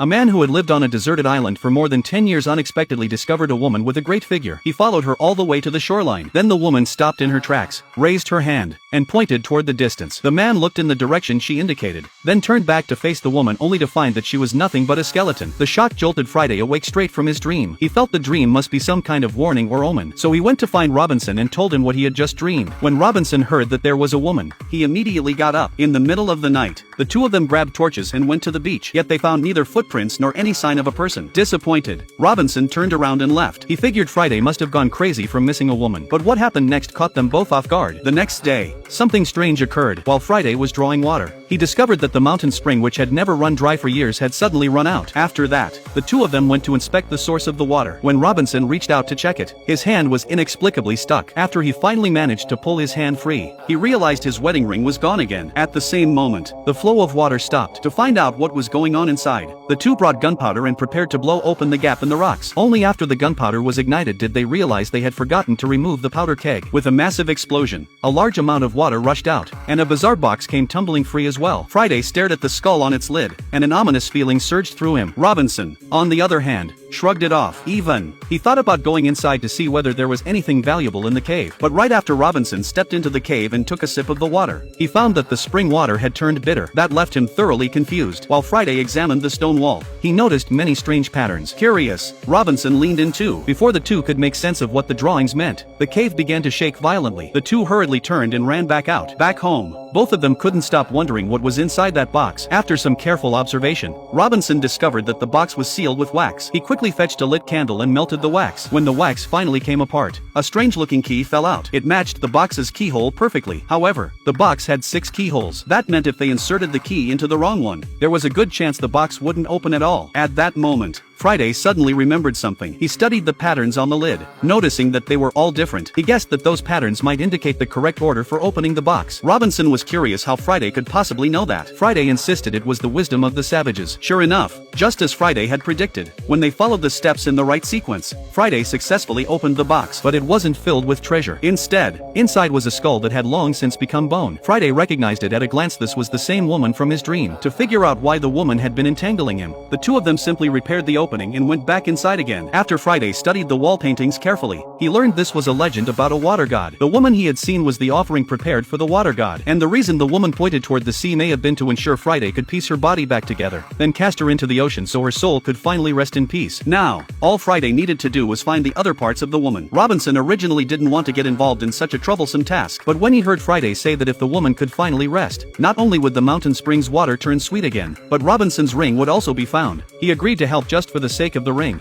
A man who had lived on a deserted island for more than 10 years unexpectedly discovered a woman with a great figure. He followed her all the way to the shoreline. Then the woman stopped in her tracks, raised her hand, and pointed toward the distance. The man looked in the direction she indicated, then turned back to face the woman only to find that she was nothing but a skeleton. The shock jolted Friday awake straight from his dream. He felt the dream must be some kind of warning or omen, so he went to find Robinson and told him what he had just dreamed. When Robinson heard that there was a woman, he immediately got up. In the middle of the night, the two of them grabbed torches and went to the beach, yet they found neither footprints nor any sign of a person. Disappointed, Robinson turned around and left. He figured Friday must have gone crazy from missing a woman, but what happened next caught them both off guard. The next day, something strange occurred. While Friday was drawing water, he discovered that the mountain spring, which had never run dry for years, had suddenly run out. After that, the two of them went to inspect the source of the water. When Robinson reached out to check it, his hand was inexplicably stuck. After he finally managed to pull his hand free, he realized his wedding ring was gone again. At the same moment, the flow of water stopped. To find out what was going on inside, the two brought gunpowder and prepared to blow open the gap in the rocks. Only after the gunpowder was ignited did they realize they had forgotten to remove the powder keg. With a massive explosion, a large amount of water rushed out, and a bizarre box came tumbling free as well. Friday stared at the skull on its lid, and an ominous feeling surged through him. Robinson, on the other hand, shrugged it off. He thought about going inside to see whether there was anything valuable in the cave, but right after Robinson stepped into the cave and took a sip of the water, he found that the spring water had turned bitter. That left him thoroughly confused. While Friday examined the stone wall, he noticed many strange patterns. Curious, Robinson leaned in too. Before the two could make sense of what the drawings meant, the cave began to shake violently. The two hurriedly turned and ran back out. Back home, both of them couldn't stop wondering what was inside that box. After some careful observation, Robinson discovered that the box was sealed with wax. He quickly fetched a lit candle and melted the wax. When the wax finally came apart, a strange-looking key fell out. It matched the box's keyhole perfectly. However, the box had 6 keyholes. That meant if they inserted the key into the wrong one, there was a good chance the box wouldn't open at all. At that moment, Friday suddenly remembered something. He studied the patterns on the lid, noticing that they were all different. He guessed that those patterns might indicate the correct order for opening the box. Robinson was curious how Friday could possibly know that. Friday insisted it was the wisdom of the savages. Sure enough, just as Friday had predicted, when they followed the steps in the right sequence, Friday successfully opened the box, but it wasn't filled with treasure. Instead, inside was a skull that had long since become bone. Friday recognized it at a glance. This was the same woman from his dream. To figure out why the woman had been entangling him, the two of them simply repaired the opening and went back inside again. After Friday studied the wall paintings carefully, he learned this was a legend about a water god. The woman he had seen was the offering prepared for the water god, and the reason the woman pointed toward the sea may have been to ensure Friday could piece her body back together, then cast her into the ocean so her soul could finally rest in peace. Now, all Friday needed to do was find the other parts of the woman. Robinson originally didn't want to get involved in such a troublesome task, but when he heard Friday say that if the woman could finally rest, not only would the mountain spring's water turn sweet again, but Robinson's ring would also be found, he agreed to help just for the sake of the ring.